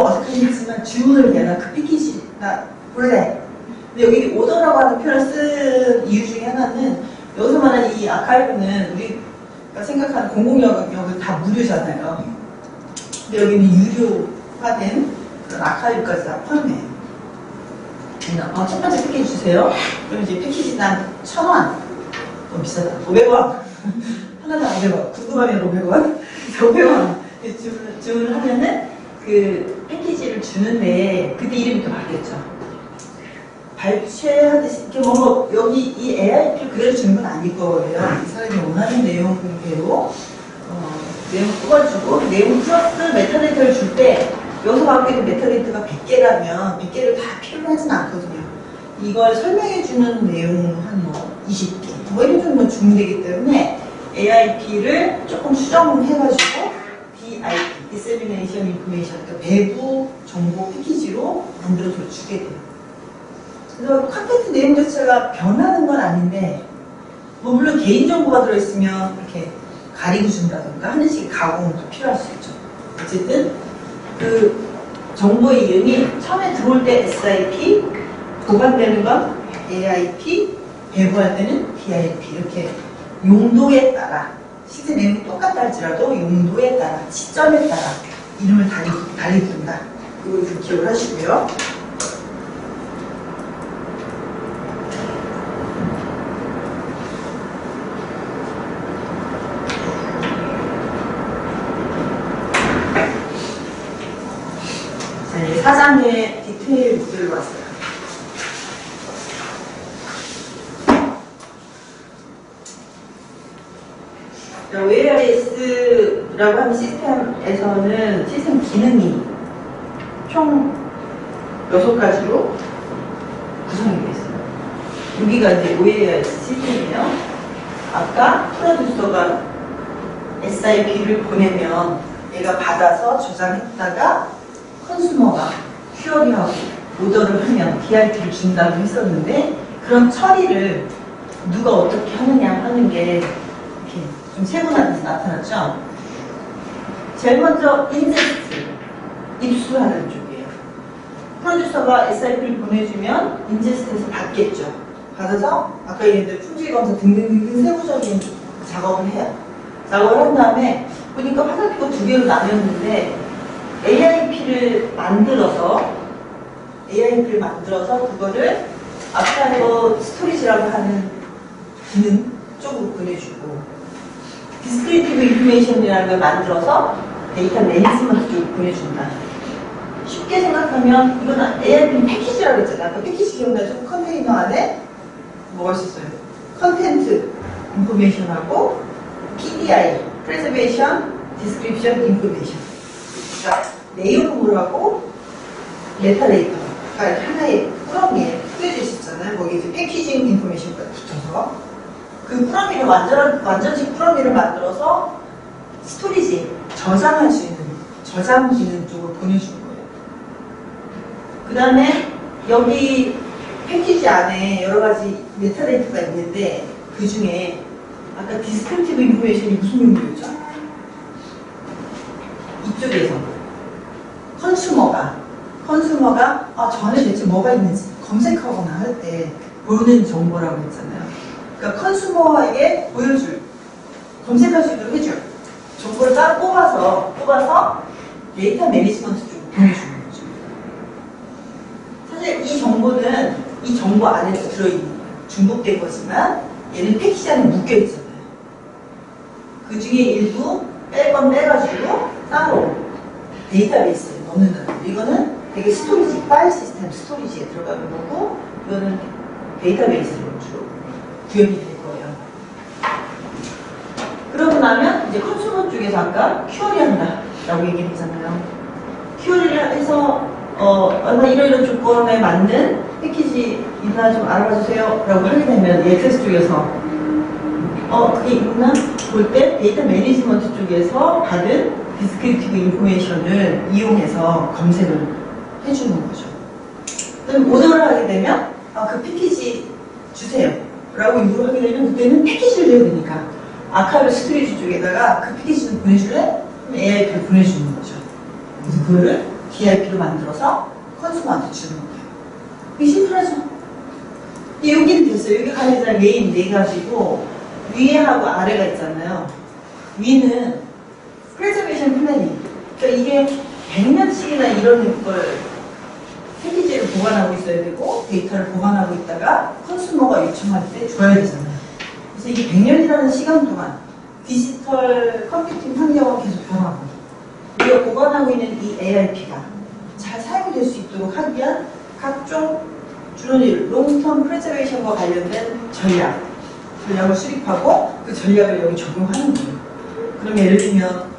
어색하겠지만 주문을 해야 그 패키지 나 볼래. 근데 여기 오더라고 하는 표현을 쓴 이유 중에 하나는 여기서 말하는 이 아카이브는 우리가 생각하는 공공영역은 다 무료잖아요. 근데 여기는 유료화된 그런 아카이브까지 다 포함해요. 첫 번째 패키지 주세요. 그럼 이제 패키지당 1,000원. 너무 비싸다. 500원. 하나당 500원. 궁금하면 500원. 500원. 주문을 하면은 그 패키지를 주는데 그때 이름이 또 바뀌었죠. 발췌하듯이 이렇게 뭐 여기 이 AIP를 그대로 주는 건 아닐 거예요. 이 사람이 원하는 내용대로 내용을 뽑아주고 내용 플러스 메타데이터를 줄 때 여기서 갖고 있는 메타데이터가 100개라면 100개를 다 필요하진 않거든요. 이걸 설명해주는 내용 한 뭐 20개 뭐 이런 정도 주면 되기 때문에 AIP를 조금 수정해가지고 DIP, Dissemination Information, 그러니까 배부 정보 패키지로 만들어서 주게 돼요. 그래서 컨텐트 내용 자체가 변하는 건 아닌데 뭐 물론 개인정보가 들어있으면 이렇게 가리고 준다던가 하는 식의 가공도 필요할 수 있죠. 어쨌든 그 정보의 이름이 처음에 들어올 때 SIP, 보관되는 건 AIP, 배부할 때는 DIP 이렇게 용도에 따라 실제 내용이 똑같다 할지라도 용도에 따라 시점에 따라 이름을 달리 둔다. 이걸 좀 기억을 하시고요. 사장의 디테일 모델로 왔어요. OARS라고 하는 시스템에서는 시스템 기능이 총 6가지로 구성이 되어 있어요. 여기가 이제 OARS 시스템이에요. 아까 프로듀서가 SIP를 보내면 얘가 받아서 저장했다가 컨슈머가 큐어리하고 오더를 하면 DIP를 준다고 했었는데 그런 처리를 누가 어떻게 하느냐 하는 게 이렇게 좀 세분화돼서 나타났죠. 제일 먼저 인제스트, 입수하는 쪽이에요. 프로듀서가 SIP를 보내주면 인제스트에서 받겠죠. 받아서 아까 얘기했던 품질 검사 등등등 세부적인 작업을 해요. 작업을 한 다음에 보니까 화살표가 2개로 나뉘었는데 AIP를 만들어서 그거를 아카이브 스토리지라고 하는 기능 쪽으로 보내주고 디스크리티브 인포메이션이라는 걸 만들어서 데이터 매니지먼트 쪽으로 보내준다. 쉽게 생각하면 이거는 AIP 패키지라고 했잖아요. 아까 패키지 기억나죠? 컨테이너 안에 뭐가 있었어요? 컨텐트 인포메이션하고 PDI, Preservation, Description, Information. 그러니까 내용을 하고 메타데이터가 하나의 꾸러미에 뿌려져 있었잖아요. 거기 이제 패키징 인포메이션까지 붙어서 그 꾸러미를 완전식 꾸러미를 만들어서 스토리지에 저장할 수 있는 저장 기능 쪽으로 보내주는 거예요. 그 다음에 여기 패키지 안에 여러 가지 메타데이터가 있는데 그 중에 아까 디스크립티브 인포메이션이 무슨 용도였죠? 이쪽에서 컨슈머가 전에 대체 뭐가 있는지 검색하거나 할 때 보는 정보라고 했잖아요. 그러니까 컨슈머에게 보여줄, 검색할 수 있도록 해줄 정보를 따로 뽑아서 데이터 매니지먼트 쪽으로 보내주는 거죠. 사실 이 정보는 이 정보 안에 들어있는 중복된 거지만 얘는 패키지 안에 묶여있잖아요. 그 중에 일부 빼가지고 따로 데이터베이스에 넣는다. 이거는 되게 스토리지, 파일 시스템 스토리지에 들어가는 거고, 이거는 데이터베이스로 주로 구현이 될 거예요. 그러고 나면 이제 컨슈머 쪽에서 아까 큐어리 한다라고 얘기했잖아요. 큐어리를 해서 얼마 이런 조건에 맞는 패키지 있나 좀 알아봐 주세요 라고 하게 되면 EXS 쪽에서 그게 있나 볼 때 데이터 매니지먼트 쪽에서 받은 디스크립티브 인포메이션을 이용해서 검색을 해주는 거죠. 그다음에 오더를 하게 되면 그 패키지 주세요 라고 요구를 하게 되면 그때는 패키지를 줘야 되니까 아카이브 스토리지 쪽에다가 그 패키지를 보내줄래? 그럼 AIP를 보내주는 거죠. 그래서 그거를 DIP로 만들어서 컨슈머한테 주는 거예요. 이게 심플하죠? 여기는 됐어요. 여기 가리자 메인 네 가지고 위에하고 아래가 있잖아요. 위는 프레저베이션 플래닝. 그러니까 이게 100년씩이나 이런 걸 패키지를 보관하고 있어야 되고 데이터를 보관하고 있다가 컨슈머가 요청할 때 줘야 되잖아요. 그래서 이게 100년이라는 시간 동안 디지털 컴퓨팅 환경은 계속 변하고 우리가 보관하고 있는 이 ARP가 잘 사용될 수 있도록 하기 위한 각종 주로 롱텀 프레저베이션과 관련된 전략을 수립하고 그 전략을 여기 적용하는 거예요. 그럼 예를 들면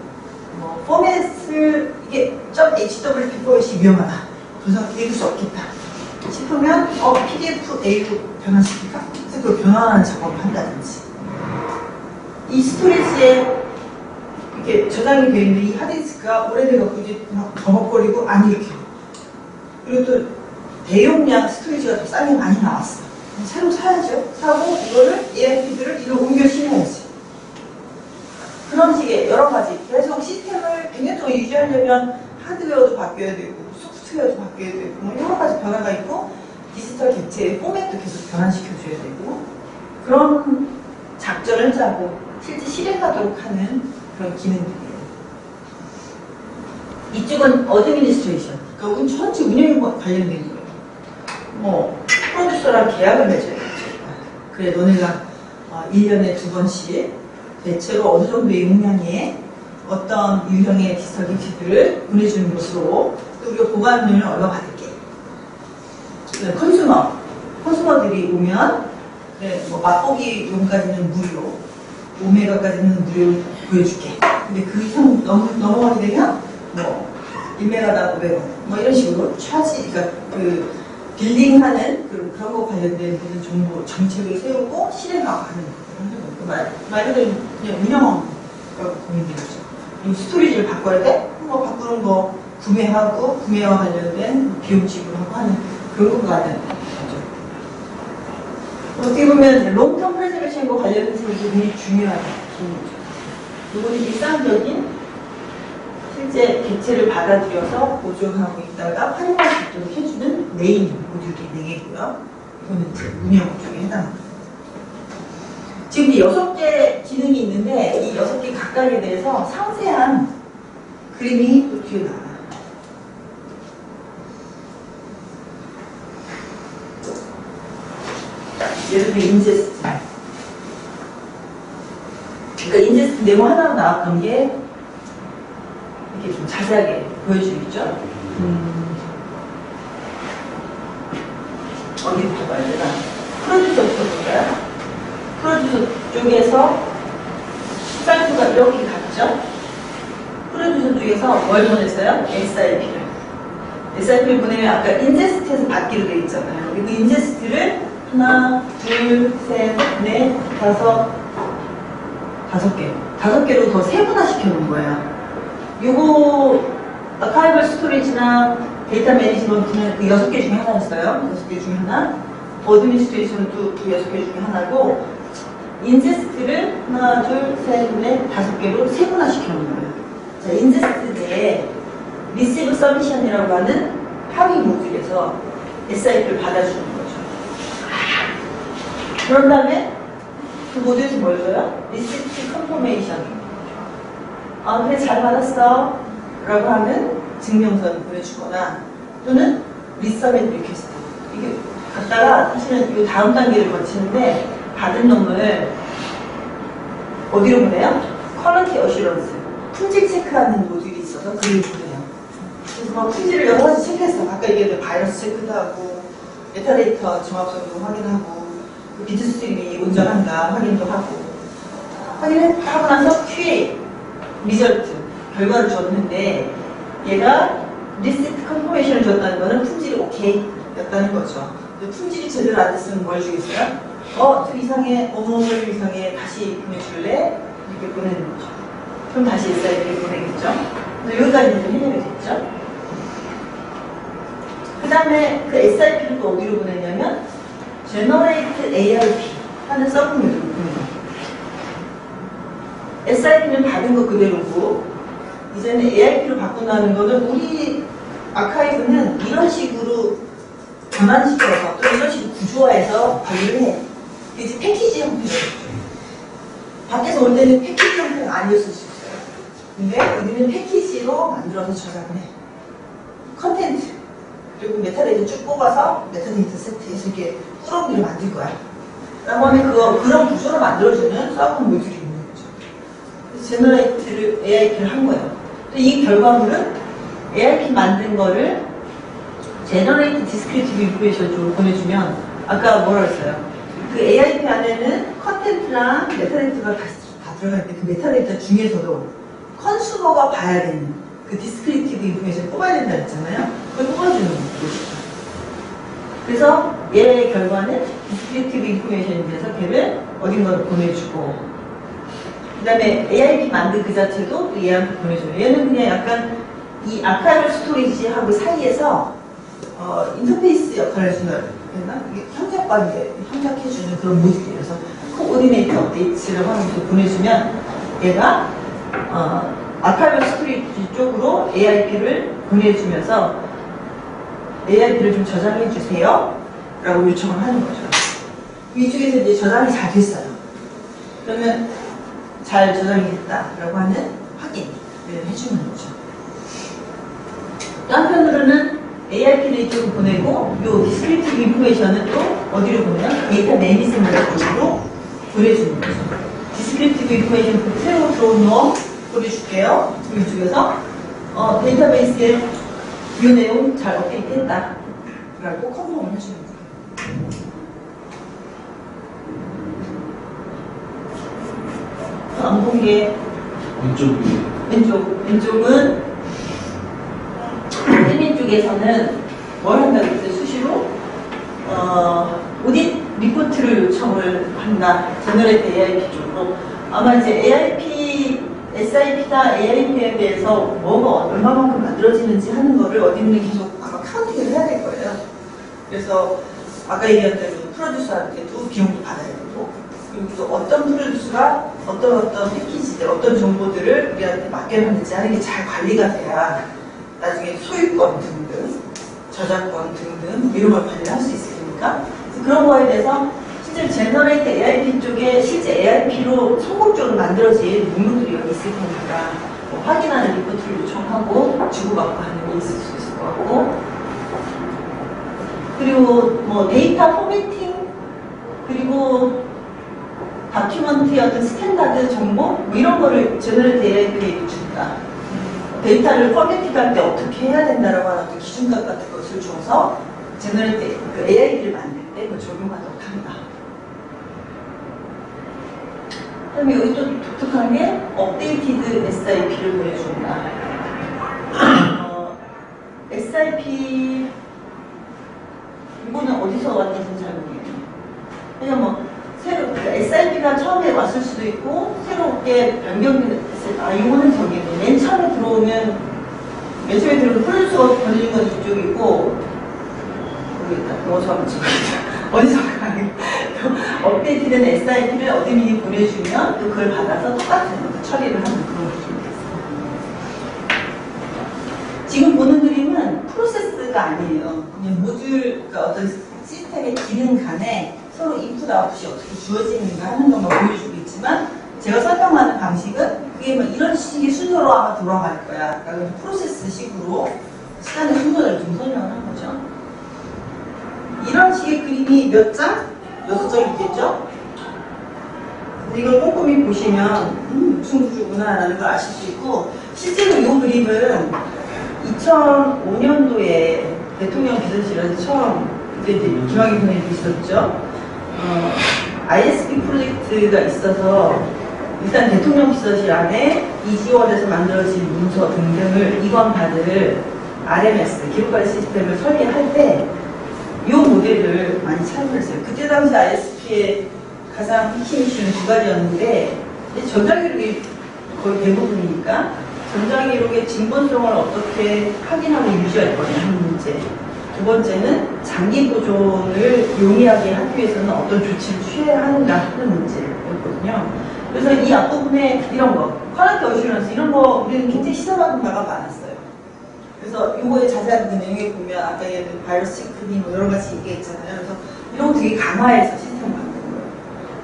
뭐 포맷을 이게 .hwp 포맷이 위험하다. 그래서 읽을 수 없겠다 싶으면 PDF A로 변환시킬까? 그래서 그걸 변환하는 작업을 한다든지 이 스토리지에 이렇게 저장이 되어 있는 이 하드디스크가 오래돼갖고 이제 막 버벅거리고 안 읽혀. 그리고 또 대용량 스토리지가 더 싸게 많이 나왔어. 새로 사야죠. 사고 이거를 ARP들을 이리로 옮겨 심어야지. 그런 식의 여러 가지 계속 시스템을 100년 동안 유지하려면 하드웨어도 바뀌어야 되고 소프트웨어도 바뀌어야 되고 뭐 여러 가지 변화가 있고 디지털 객체의 포맷도 계속 변환시켜줘야 되고 그런 작전을 짜고 실제 실행하도록 하는 그런 기능들이에요. 이쪽은 어드미니스트레이션, 그러니까 전체 운영에 관련된 거예요. 뭐 프로듀서랑 계약을 맺어야겠죠. 그래 너네가 1년에 2번씩 대체로 어느 정도의 용량의 어떤 유형의 디지털 객체들을 보내주는 것으로 또 우리가 보관료를 얼마 받을게. 컨슈머들이 오면 그래 뭐 맛보기용까지는 무료, 오메가까지는 무료로 보여줄게. 근데 그 이상 넘어가게 되면 뭐 1메가당 500원 뭐 이런 식으로 차지, 그러니까 그 빌딩하는 그런 거 관련된 모든 정보 정책을 세우고 실행하고 하는 거예요. 말 그대로 그냥 운영하고 보면 되죠. 스토리지를 바꿔야 돼? 뭐 바꾸는 거 구매하고 구매와 관련된 비용 지불하고 하는 그런 거가 되는 거죠. 어떻게 보면 롱텀 프레저베이션과 관련해서 이게 굉장히 중요한 기능이죠. 이거는 일상적인 실제 객체를 받아들여서 보존하고 있다가 활용할 수 있도록 해주는 메인 모듈이 4개고요. 이거는 이제 운영 쪽에 해당합니다. 지금 이 6개 기능이 있는데 이 6개 각각에 대해서 상세한 그림이 또 뒤에 나와요. 예를 들면 인제스트. 그러니까 인제스트 네모 하나로 나왔던 게 이렇게 좀 자세하게 보여주겠죠? 어디부터 봐야 되나? 프로듀서부터 볼까요? 프로듀서 쪽에서 사이트가 이렇게 갔죠? 프로듀서 쪽에서 뭘 보냈어요? SIP를 보내면 아까 인제스트에서 받기로 되어 있잖아요. 그리고 인제스트를 하나, 둘, 셋, 넷, 다섯 개로 더 세분화 시켜놓은 거예요. 요거 아카이벌 스토리지나 데이터 매니지먼트는 그 6개 중에 하나였어요. 6개 중에 하나. 어드미니스트레이션도 그 6개 중에 하나고 인제스트를 하나, 둘, 셋, 넷, 5개로 세분화 시켜놓은 거예요. 자, 인제스트 내에 리시브 서미션이라고 하는 하위 모듈에서 SIP를 받아주는 거죠. 그런 다음에 그 모듈에서 뭘 줘요? 리시프트 컨포메이션. 그래 잘 받았어 라고 하는 증명서를 보내주거나 또는 리서밋 리퀘스트. 이게 갖다가 사실은 이 다음 단계를 거치는데 받은 놈을 어디로 보내요? 퀄리티 어슈런스, 품질 체크하는 모듈이 있어서 그걸 보내요. 그래서 막 품질을 여러 가지 체크했어. 아까 얘기했던 바이러스 체크도 하고 메타데이터 종합성도 확인하고 그 비트스트림이 온전한가 확인도 하고 확인을 하고 나서 QA 리절트 결과를 줬는데 얘가 리시트 컨포메이션을 줬다는 거는 품질이 오케이 였다는 거죠. 품질이 제대로 안 됐으면 뭘 주겠어요? 좀 이상해, 어머를 이상해, 다시 보내줄래? 이렇게 보내는 거죠. 그럼 다시 SIP를 보내겠죠. 그래서 여기까지는 좀 해결이 됐죠. 그 다음에 그 SIP를 또 어디로 보내냐면 Generate ARP 하는 서브메뉴로 보내요. SIP는 받은 거 그대로고 이제는 ARP로 바꾼다는 거는 우리 아카이브는 이런 식으로 변환시켜서 또 이런 식으로 구조화해서 관리를 해. 이제 패키지 형태로. 밖에서 올 때는 패키지 형태는 아니었을 수 있어요. 근데 여기는 패키지로 만들어서 저장을 해. 컨텐츠. 그리고 메타데이터 쭉 뽑아서 메타데이터 세트에서 이렇게 꾸러기를 만들 거야. 그다음에 그런 구조를 만들어주는 서버 모듈이 있는 거죠. 그래서 제너레이트를, AIP를 한 거예요. 이 결과물은 AIP 만든 거를 제너레이트 디스크리티브 인포메이션 쪽으로 보내주면, 아까 뭐라 했어요? 그 AIP 안에는 컨텐츠랑 메타데이터가 다 들어가 있는데 그 메타데이터 중에서도 컨슈머가 봐야 되는 그 디스크리티브 인포메이션을 뽑아야 된다 했잖아요. 그걸 뽑아주는 것이죠. 그래서 얘의 결과는 디스크리티브 인포메이션이 돼서 걔를 어딘가로 보내주고, 그 다음에 AIP 만든 그 자체도 얘한테 보내줘요. 얘는 그냥 약간 이 아카이브 스토리지하고 사이에서 인터페이스 역할을 해주는, 이게 협력해주는 그런 모듈이에요. 그래서 코오디네이터 업데이트를 하면서 보내주면 얘가 아카이브 스토리지 쪽으로 AIP를 보내주면서 AIP를 좀 저장해주세요 라고 요청을 하는 거죠. 이쪽에서 이제 저장이 잘 됐어요. 그러면 잘 저장이 됐다라고 하는 확인을 해주는 거죠. 또 한편으로는 AIP를 이쪽으로 보내고 요 디스크리티브 인포메이션은 또 어디로 보내요? 데이터 매니지먼트 쪽으로 보내주는 거죠. 디스크리티브 인포메이션 새로 들어온 거 보내줄게요. 이쪽에서 데이터베이스에 이 내용 잘 업데이트 했다 라고 컨펌을 해주는 거예요. 안 본 게 왼쪽은 admin 쪽에서는 뭘 한다고 했어요? 수시로 오딧 리포트를 요청을 한다. 제너레이트 AIP 쪽으로. 아마 이제 AIP, SIP나 AIP에 대해서 뭐가 얼마만큼 만들어지는지 하는 거를 어딘가 계속 아마 카운팅을 해야 될 거예요. 그래서 아까 얘기한 대로 프로듀서한테도 비용도 받아야 되고, 그리고 또 어떤 프로듀서가 어떤 패키지들, 어떤 정보들을 우리한테 맡겨놨는지 하는 게 잘 관리가 돼야 나중에 소유권 등등, 저작권 등등 이런 걸 관리할 수 있으니까. 그런 거에 대해서 실제 제너레이트 AIP 쪽에 실제 AIP로 성공적으로 만들어진 목록들이 여기 있을 테니까 뭐 확인하는 리포트를 요청하고 주고받고 하는 게 있을 수 있을 것 같고, 그리고 뭐 데이터 포매팅, 그리고 다큐먼트의 어떤 스탠다드 정보 뭐 이런 거를 제너레이트 AIP에 준다. 데이터를 포매팅할 때 어떻게 해야 된다라고 하는 어떤 기준값 같은 것을 줘서 제너레이트 그 AIP를 만들 때 그걸 적용하도록 합니다. 그다음에 여기 또 독특한 게 업데이티드 SIP를 보내준다. SIP 이거는 어디서 왔는지 잘 모르겠네요. 그냥 뭐 새로 SIP가 처음에 왔을 수도 있고 새롭게 변경된 이거는 저기고 맨 처음에 들어오면 맨 처음에 들어오면 프로듀서가 보내준 건 이쪽이고 모르겠다. 어디서 업데이트된 SIP를 어드민이 보내주면 또 그걸 받아서 똑같은 처리를 하는 그런 기준이 있어요. 지금 보는 그림은 프로세스가 아니에요. 그냥 모듈, 그러니까 어떤 시스템의 기능 간에 서로 인풋 아웃풋이 어떻게 주어지는가 하는 것만 보여주고 있지만 제가 설명하는 방식은 그게 뭐 이런 식의 순서로 아마 돌아갈 거야. 그러니까 프로세스 식으로 시간의 순서를 좀 설명을 한 거죠. 이런 식의 그림이 몇 장? 6장 있겠죠? 이걸 꼼꼼히 보시면 무슨 구조구나 라는 걸 아실 수 있고, 실제로 이 그림은 2005년도에 대통령 비서실에서 처음 그때 이제 김학의 본인이 있었죠. ISP 프로젝트가 있어서 일단 대통령 비서실 안에 이지원에서 만들어진 문서 등등을 이관받을 RMS 기록관리 시스템을 설계할 때 이 모델을 많이 사용했어요. 그때 당시 ISP의 가장 핵심 이슈는 두 가지였는데, 전자기록이 거의 대부분이니까 전자기록의 진본성을 어떻게 확인하고 유지할 거냐 하는 문제, 두 번째는 장기 보존을 용이하게 하기 위해서는 어떤 조치를 취해야 하는가 하는 문제였거든요. 그래서 이 앞부분에 이런 거, 퀄리티 어슈런스 이런 거 우리는 굉장히 시사받은 바가 많았어요. 그래서 이거에 자세한 그 내용에 보면 아까 얘는 바이러스 체크니 뭐 여러 가지 얘기했잖아요. 그래서 이런 거 되게 강화해서 시스템을 만든 거예요.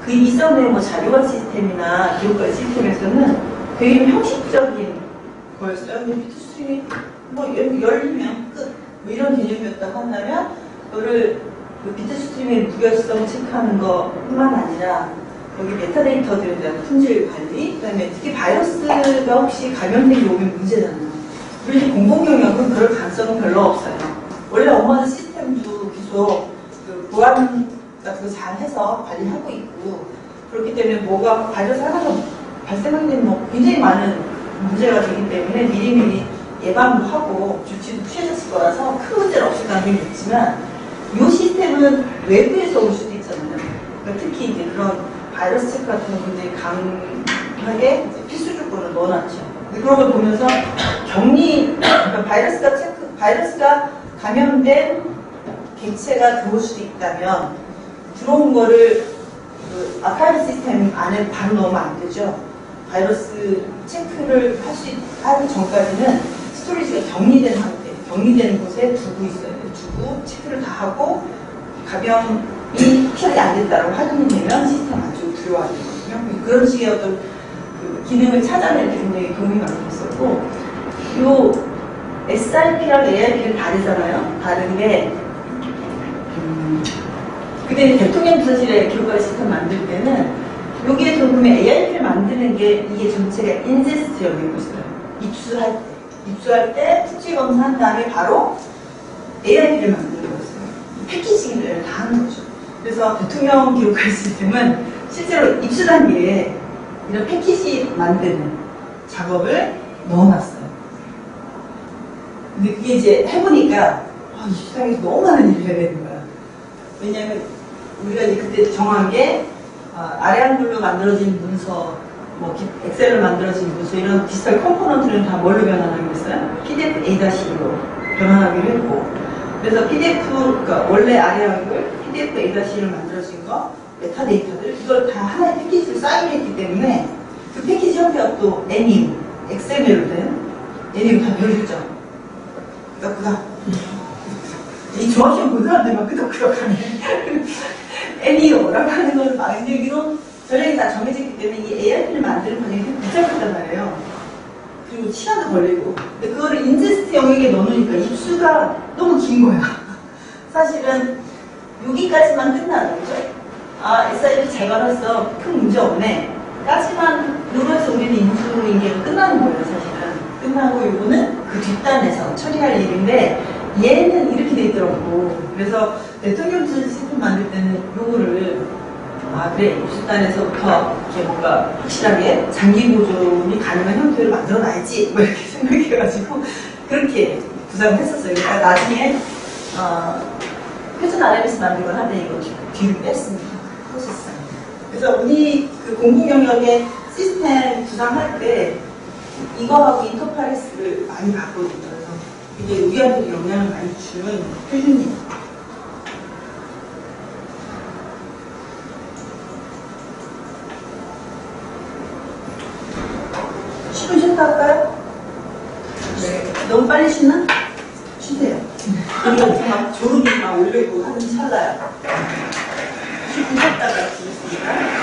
그 이전에 뭐 자료화 시스템이나 기록관 시스템에서는 되게 형식적인 거였어요. 비트스트림이 뭐 열리면 끝. 뭐 이런 개념이었다고 한다면, 그거를 그 비트스트림의 무결성 체크하는 거 뿐만 아니라, 여기 메타데이터들에 대한 품질 관리, 그 다음에 특히 바이러스가 혹시 감염된 게 오면 문제잖아요. 그리고 공공경영은 그럴 가능성은 별로 없어요. 원래 업무하는 시스템도 계속 그 보안 같은 거 잘 해서 관리하고 있고, 그렇기 때문에 뭐가 바이러스 하나가 발생하게 되면 뭐 굉장히 많은 문제가 되기 때문에 미리미리 예방도 하고 조치도 취해졌을 거라서 큰 문제는 없을 가능성이 있지만, 이 시스템은 외부에서 올 수도 있잖아요. 그러니까 특히 이제 그런 바이러스 체크 같은 거 굉장히 강하게 필수 조건을 넣어놨죠. 그런 걸 보면서 그러니까 바이러스가 감염된 객체가 들어올 수도 있다면, 들어온 거를 그 아카이브 시스템 안에 바로 넣으면 안 되죠. 바이러스 체크를 하기 전까지는 스토리지가 격리된 상태, 격리된 곳에 두고 있어야 돼요. 두고 체크를 다 하고 감염이 확실하게 안 됐다고 확인이 되면 시스템 안쪽으로 들어와야 되거든요. 그런 식의 어떤 그 기능을 찾아낼 때 굉장히 도움이 많이 됐었고, 요 SRP랑 ARP는 다르잖아요. 다른데, 그때 대통령 비서실에 기록관 시스템 만들 때는 여기에 보면 ARP를 만드는 게 이게 전체가 인제스트 여기고 있어요. 입수할 때 특지 검사한 다음에 바로 ARP를 만드는 거였어요. 패키징을 다 하는 거죠. 그래서 대통령 기록관 시스템은 실제로 입수 단계에 이런 패키지 만드는 작업을 넣어놨어요. 근데 그게 이제 해보니까 이 세상에서 너무 많은 일을 해야 되는 거야. 왜냐하면 우리가 이제 그때 정한 게 아래 한글로 만들어진 문서, 뭐 엑셀로 만들어진 문서 이런 디지털 컴포넌트는 다 뭘로 변환하기로 했어요? PDF A-2로 변환하기로 했고, 그래서 그러니까 원래 아래 한글 PDF A-2로 만들어진 거 메타데이터들 이걸 다 하나의 패키지로 쌓이게 했기 때문에 그 패키지 형태가 또 NU, 엑셀로 된 NU 다 별주죠. 끄덕끄덕. 이 정확히 본 사람들만 끄덕끄덕하네. NU라고 하는 건 막 이런 전략이 다 정해졌기 때문에 이 ARP를 만드는 과정이 되게 복잡했단 말이에요. 그리고 시간도 걸리고. 근데 그거를 인제스트 영역에 넣어놓으니까 입수가 너무 긴 거야. 사실은 여기까지만 끝나는 거죠. SIP 잘 받았어. 큰 문제 없네. 까지만 누르면서 우리는 인수 인계가 끝나는 거예요, 사실은. 끝나고 요거는 그 뒷단에서 처리할 일인데, 얘는 이렇게 돼 있더라고. 그래서 대통령 비서실 시스템 만들 때는 요거를 그래, 입수단에서부터 이렇게 뭔가 확실하게 장기 보존이 가능한 형태를 만들어 놔야지 뭐 이렇게 생각해가지고 그렇게 구상을 했었어요. 그러니까 나중에 표준 RMS 만들고 하더니 이거 뒤로 뺐습니다. 프로세스. 그래서 우리 그 공공 영역의 시스템 구상할 때 이거하고 인터파레스를 많이 봤거든요. 그래서 이게 우리한테도 영향을 많이 주는 표준이에요. 쉬었다 할까요? 네. 너무 빨리 쉬나? 쉬세요. 그리고 막 졸음이 막 올리고 하는 찰나요. 쉬었다가 쉬겠습니다.